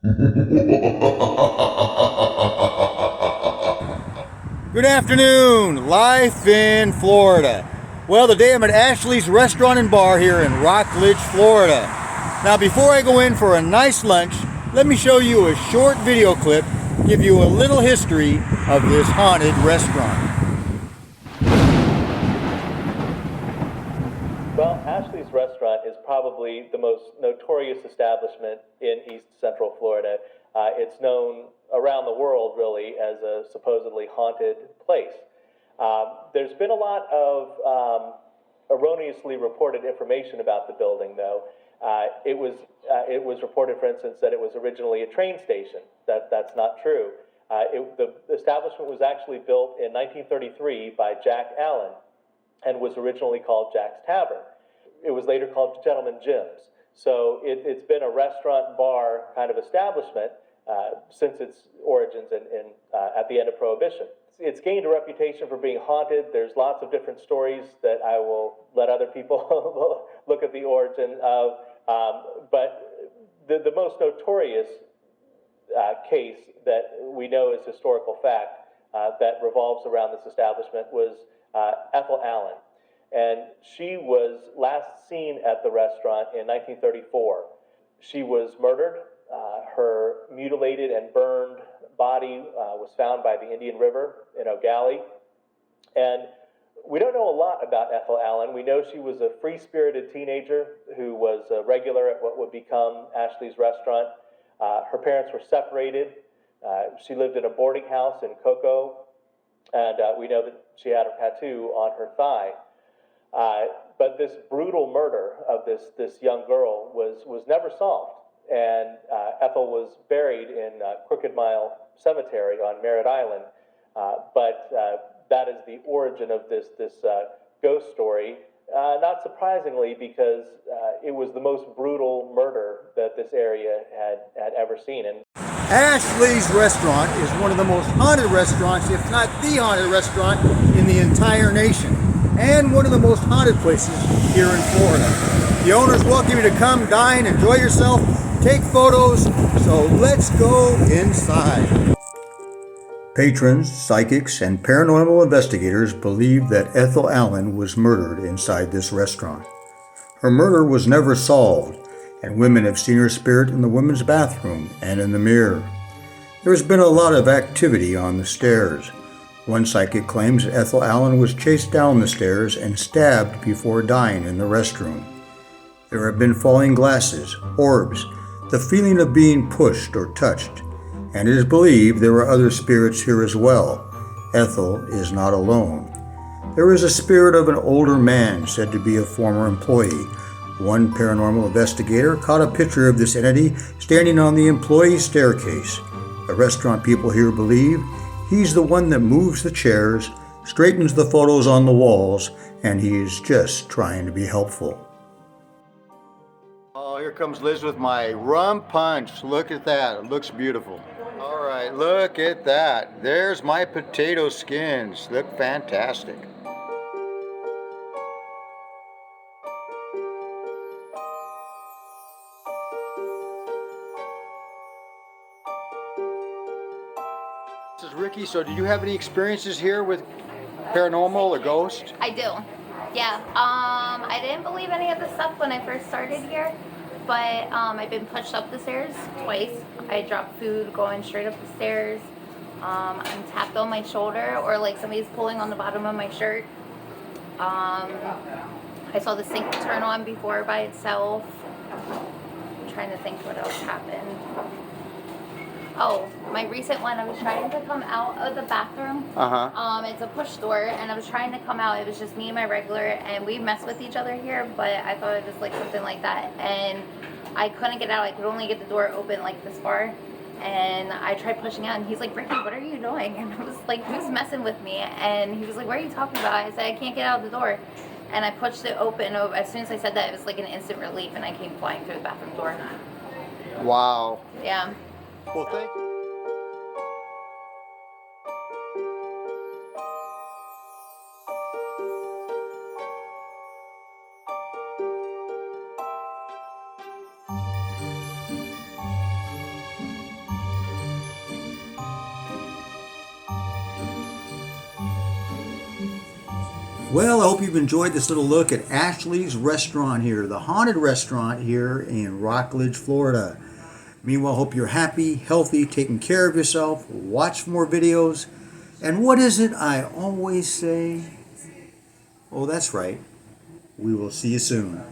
Good afternoon, life in Florida. Well, today I'm at Ashley's Restaurant and Bar here in Rockledge, Florida. Now, before I go in for a nice lunch, let me show you a short video clip, give you a little history of this haunted restaurant. Well, Ashley's Restaurant is probably the most notorious establishment in East Central Florida. It's known around the world, really, as a supposedly haunted place. There's been a lot of erroneously reported information about the building, though. It was reported, for instance, that it was originally a train station. That's not true. The establishment was actually built in 1933 by Jack Allen and was originally called Jack's Tavern. It was later called Gentleman Jim's. So it's been a restaurant bar kind of establishment since its origins at the end of Prohibition. It's gained a reputation for being haunted. There's lots of different stories that I will let other people look at the origin of. But the most notorious case that we know is historical fact that revolves around this establishment was Ethel Allen. And she was last seen at the restaurant in 1934. She was murdered. Her mutilated and burned body was found by the Indian River in O'Galley. And we don't know a lot about Ethel Allen. We know she was a free-spirited teenager who was a regular at what would become Ashley's Restaurant. Her parents were separated. She lived in a boarding house in Cocoa, and we know that she had a tattoo on her thigh. But this brutal murder of this young girl was never solved, and Ethel was buried in Crooked Mile Cemetery on Merritt Island. But that is the origin of this ghost story. Not surprisingly, because it was the most brutal murder that this area had ever seen. And Ashley's Restaurant is one of the most haunted restaurants, if not the haunted restaurant, in the entire nation, and one of the most haunted places here in Florida. The owners welcome you to come, dine, enjoy yourself, take photos, so let's go inside. Patrons, psychics, and paranormal investigators believe that Ethel Allen was murdered inside this restaurant. Her murder was never solved, and women have seen her spirit in the women's bathroom and in the mirror. There has been a lot of activity on the stairs. One psychic claims that Ethel Allen was chased down the stairs and stabbed before dying in the restroom. There have been falling glasses, orbs, the feeling of being pushed or touched, and it is believed there are other spirits here as well. Ethel is not alone. There is a spirit of an older man said to be a former employee. One paranormal investigator caught a picture of this entity standing on the employee staircase. The restaurant people here believe he's the one that moves the chairs, straightens the photos on the walls, and he's just trying to be helpful. Oh, here comes Liz with my rum punch. Look at that. It looks beautiful. All right, look at that. There's my potato skins. Look fantastic. This is Ricky. So did you have any experiences here with paranormal or ghost? I do. Yeah. I didn't believe any of the stuff when I first started here, but I've been pushed up the stairs twice. I dropped food going straight up the stairs. I'm tapped on my shoulder, or like somebody's pulling on the bottom of my shirt. I saw the sink turn on before by itself. I'm trying to think what else happened. Oh, my recent one, I was trying to come out of the bathroom. It's a push door, and I was trying to come out. It was just me and my regular, and we mess with each other here, but I thought it was like something like that. And I couldn't get out. I could only get the door open like this far. And I tried pushing out, and he's like, Ricky, what are you doing? And I was like, who's messing with me? And he was like, what are you talking about? I said, I can't get out of the door. And I pushed it open. As soon as I said that, it was like an instant relief, and I came flying through the bathroom door. Wow. Yeah. Well, thank you. Well, I hope you've enjoyed this little look at Ashley's Restaurant here, the haunted restaurant here in Rockledge, Florida. Meanwhile, hope you're happy, healthy, taking care of yourself, watch more videos. And what is it I always say? Oh, that's right. We will see you soon.